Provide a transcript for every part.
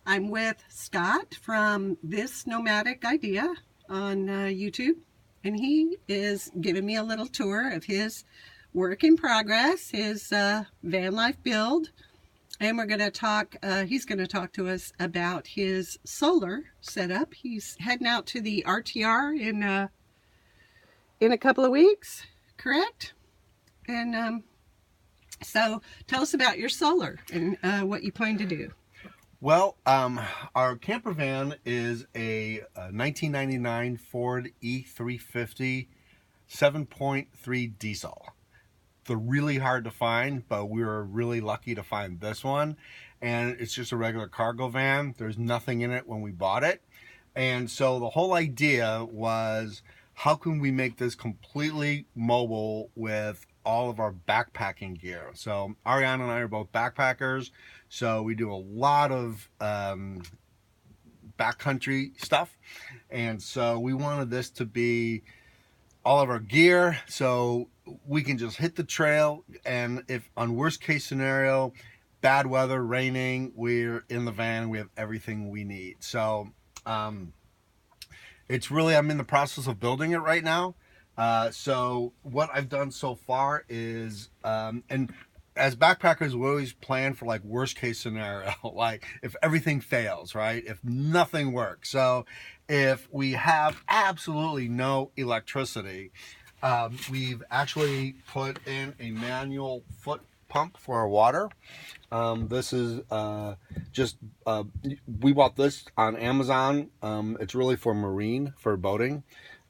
I'm with Scott from This Nomadic Idea on YouTube, and he is giving me a little tour of his work in progress, his van life build, and we're going to talk. He's going to talk to us about his solar setup. He's heading out to the RTR in a couple of weeks, correct? And so, tell us about your solar and what you plan to do. Well, our camper van is a 1999 Ford E350 7.3 diesel. They're really hard to find, but we were really lucky to find this one. And it's just a regular cargo van. There's nothing in it when we bought it. And so the whole idea was, how can we make this completely mobile with all of our backpacking gear? So Ariana and I are both backpackers, so we do a lot of backcountry stuff, and so we wanted this to be all of our gear, so we can just hit the trail, and if on worst case scenario, bad weather, raining, we're in the van, we have everything we need. So it's really, I'm in the process of building it right now. So what I've done so far is, and as backpackers, we always plan for like worst case scenario, like if everything fails, right? If nothing works. So if we have absolutely no electricity, we've actually put in a manual foot pump for our water. This is we bought this on Amazon. It's really for marine, for boating.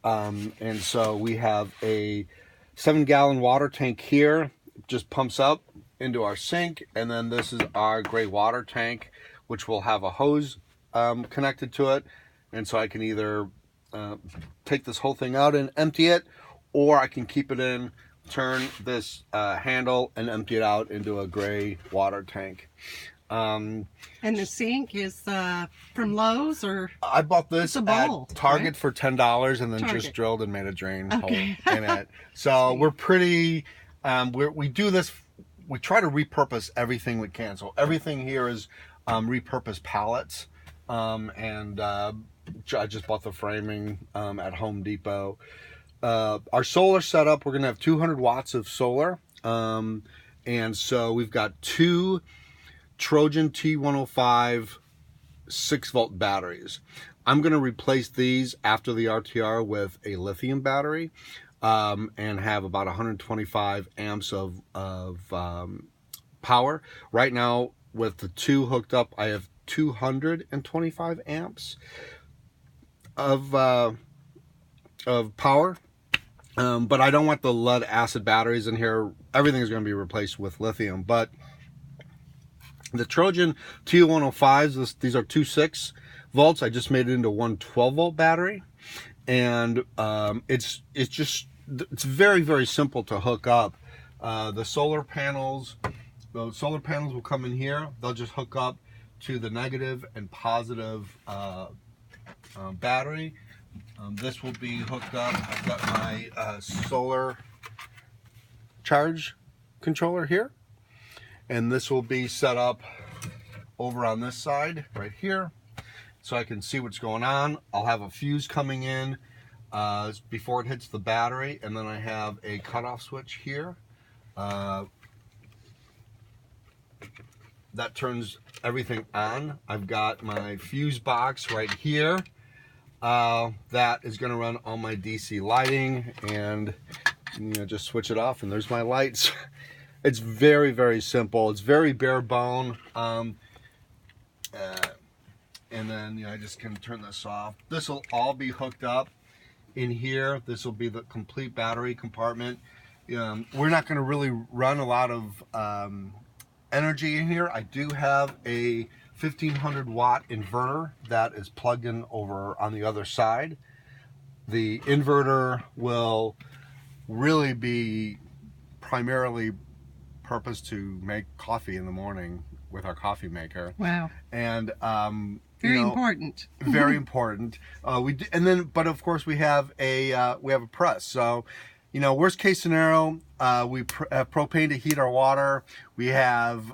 And so we have a 7-gallon water tank here, just pumps up into our sink. And then this is our gray water tank, which will have a hose connected to it. And so I can either take this whole thing out and empty it, or I can keep it in, turn this handle and empty it out into a gray water tank. And the sink is from Lowe's, or I bought this at Target, right? for $10, and then Target. just drilled and made a drain hole Okay. in it. So we're pretty. We do this. We try to repurpose everything we can. So everything here is repurposed pallets, and I just bought the framing at Home Depot. Our solar setup, we're gonna have 200 watts of solar, and so we've got two Trojan T105 6-volt batteries. I'm going to replace these after the RTR with a lithium battery, and have about 125 amps of power. Right now, with the two hooked up, I have 225 amps of power. But I don't want the lead acid batteries in here. Everything is going to be replaced with lithium, but the Trojan T105s, these are 2.6 volts. I just made it into one 12-volt battery, and it's very, very simple to hook up. The solar panels will come in here. They'll just hook up to the negative and positive battery. This will be hooked up. I've got my solar charge controller here. And this will be set up over on this side right here, so I can see what's going on. I'll have a fuse coming in before it hits the battery, and then I have a cutoff switch here. That turns everything on. I've got my fuse box right here. That is going to run all my DC lighting, and just switch it off, and there's my lights. It's very, very simple. It's very bare bone. And then I just can turn this off. This will all be hooked up in here. This will be the complete battery compartment. We're not going to really run a lot of energy in here. I do have a 1500 watt inverter that is plugged in over on the other side. The inverter will really be primarily purpose to make coffee in the morning with our coffee maker. Wow. And very important. Very important. But of course we have a press. So, worst case scenario, we have propane to heat our water. We have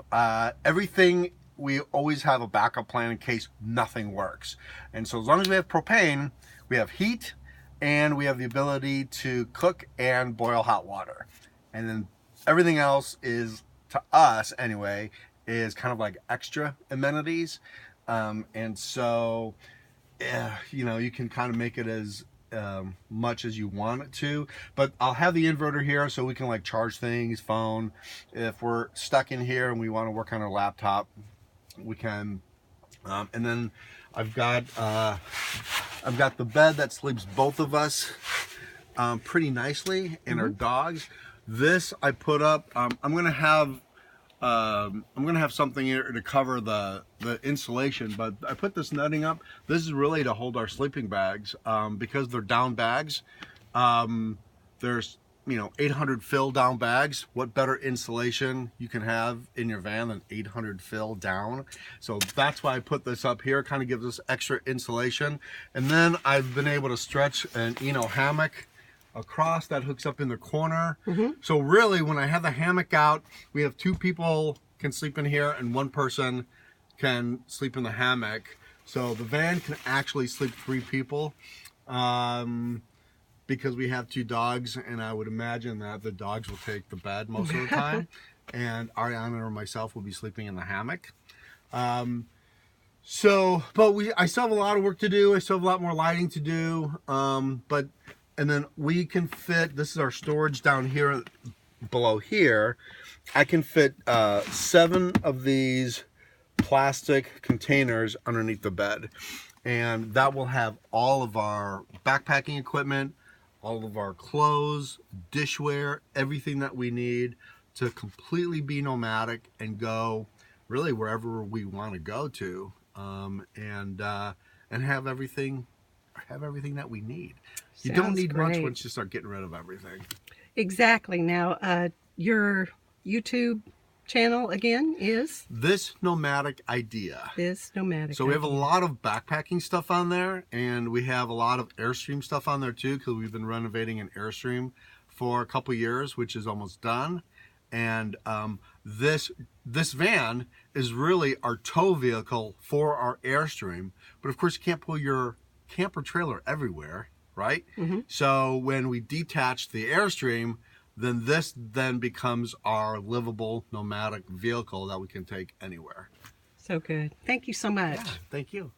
everything we always have a backup plan in case nothing works. And so as long as we have propane, we have heat, and we have the ability to cook and boil hot water. And then everything else is, to us anyway, is kind of like extra amenities. And so, you know, you can kind of make it as much as you want it to, but I'll have the inverter here so we can like charge things, phone. If we're stuck in here and we want to work on our laptop, we can. And then I've got the bed that sleeps both of us pretty nicely, and our dogs. This I put up. I'm gonna have something here to cover the insulation, but I put this netting up. This is really to hold our sleeping bags, because they're down bags. There's, you know, 800 fill down bags. What better insulation you can have in your van than 800 fill down? So that's why I put this up here. It kind of gives us extra insulation. And then I've been able to stretch an hammock across that hooks up in the corner. So really, when I have the hammock out, we have 2 people can sleep in here and 1 person can sleep in the hammock. So the van can actually sleep 3 people, because we have 2 dogs, and I would imagine that the dogs will take the bed most of the time, and Ariana or myself will be sleeping in the hammock. I still have a lot of work to do. I still have a lot more lighting to do, and then we can fit, this is our storage down here below here. I can fit 7 of these plastic containers underneath the bed. And that will have all of our backpacking equipment, all of our clothes, dishware, everything that we need to completely be nomadic and go really wherever we want to go to, and have everything that we need. You don't need much once you start getting rid of everything. Exactly. Now, your YouTube channel again is This Nomadic Idea. This Nomadic So we have a Idea. lot of backpacking stuff on there, and we have a lot of Airstream stuff on there too, because we've been renovating an Airstream for a couple years, which is almost done. And this van is really our tow vehicle for our Airstream. But of course, you can't pull your camper trailer everywhere, right? So when we detach the Airstream, then this then becomes our livable nomadic vehicle that we can take anywhere. So good. Thank you so much. Yeah, thank you.